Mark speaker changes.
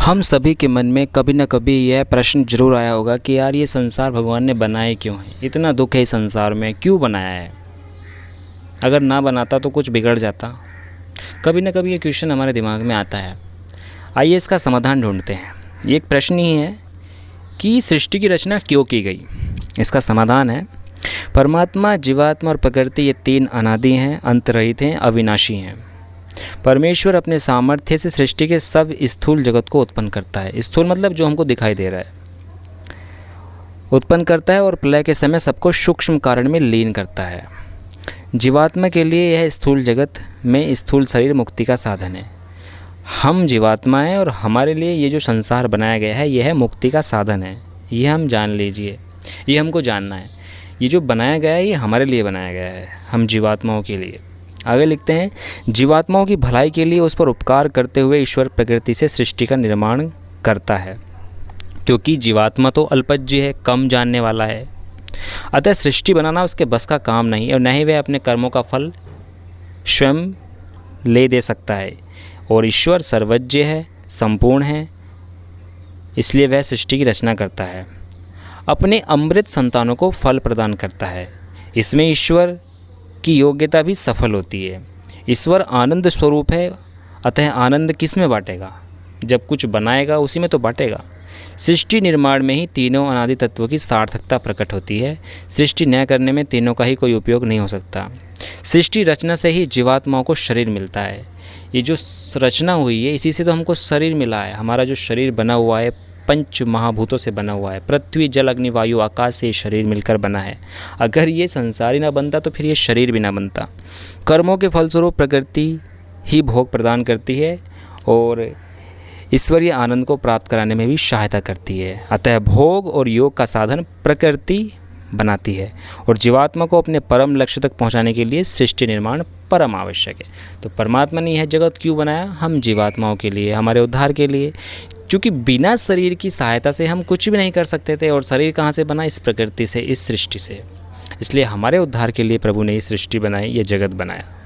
Speaker 1: हम सभी के मन में कभी न कभी यह प्रश्न जरूर आया होगा कि यार ये संसार भगवान ने बनाए क्यों है, इतना दुख है इस संसार में, क्यों बनाया है। अगर ना बनाता तो कुछ बिगड़ जाता। कभी न कभी ये क्वेश्चन हमारे दिमाग में आता है। आइए इसका समाधान ढूंढते हैं। ये एक प्रश्न ही है कि सृष्टि की रचना क्यों की गई। इसका समाधान है, परमात्मा, जीवात्मा और प्रकृति ये तीन अनादि हैं, अंतरहित हैं, अविनाशी हैं। परमेश्वर अपने सामर्थ्य से सृष्टि के सब स्थूल जगत को उत्पन्न करता है। स्थूल मतलब जो हमको दिखाई दे रहा है, उत्पन्न करता है और प्रलय के समय सबको सूक्ष्म कारण में लीन करता है। जीवात्मा के लिए यह स्थूल जगत में स्थूल शरीर मुक्ति का साधन है। हम जीवात्मा हैं और हमारे लिए ये जो संसार बनाया गया है यह मुक्ति का साधन है। ये हम जान लीजिए, ये हमको जानना है। ये जो बनाया गया है ये हमारे लिए बनाया गया है, हम जीवात्माओं के लिए। आगे लिखते हैं, जीवात्माओं की भलाई के लिए उस पर उपकार करते हुए ईश्वर प्रकृति से सृष्टि का निर्माण करता है। क्योंकि जीवात्मा तो अल्पज्य है, कम जानने वाला है, अतः सृष्टि बनाना उसके बस का काम नहीं और न ही वह अपने कर्मों का फल स्वयं ले दे सकता है। और ईश्वर सर्वज्ञ है, संपूर्ण है, इसलिए वह सृष्टि की रचना करता है, अपने अमृत संतानों को फल प्रदान करता है। इसमें ईश्वर की योग्यता भी सफल होती है। ईश्वर आनंद स्वरूप है, अतः आनंद किस में बांटेगा? जब कुछ बनाएगा उसी में तो बांटेगा। सृष्टि निर्माण में ही तीनों अनादि तत्वों की सार्थकता प्रकट होती है। सृष्टि न करने में तीनों का ही कोई उपयोग नहीं हो सकता। सृष्टि रचना से ही जीवात्माओं को शरीर मिलता है। ये जो रचना हुई है इसी से तो हमको शरीर मिला है। हमारा जो शरीर बना हुआ है पंच महाभूतों से बना हुआ है। पृथ्वी, जल, अग्नि, वायु, आकाश से शरीर मिलकर बना है। अगर ये संसार ही ना बनता तो फिर ये शरीर भी ना बनता। कर्मों के फलस्वरूप प्रकृति ही भोग प्रदान करती है और ईश्वरीय आनंद को प्राप्त कराने में भी सहायता करती है। अतः भोग और योग का साधन प्रकृति बनाती है और जीवात्मा को अपने परम लक्ष्य तक पहुंचाने के लिए सृष्टि निर्माण परम आवश्यक है। तो परमात्मा ने यह जगत क्यों बनाया? हम जीवात्माओं के लिए, हमारे उद्धार के लिए। क्योंकि बिना शरीर की सहायता से हम कुछ भी नहीं कर सकते थे। और शरीर कहाँ से बना? इस प्रकृति से, इस सृष्टि से। इसलिए हमारे उद्धार के लिए प्रभु ने ये सृष्टि बनाई, ये जगत बनाया।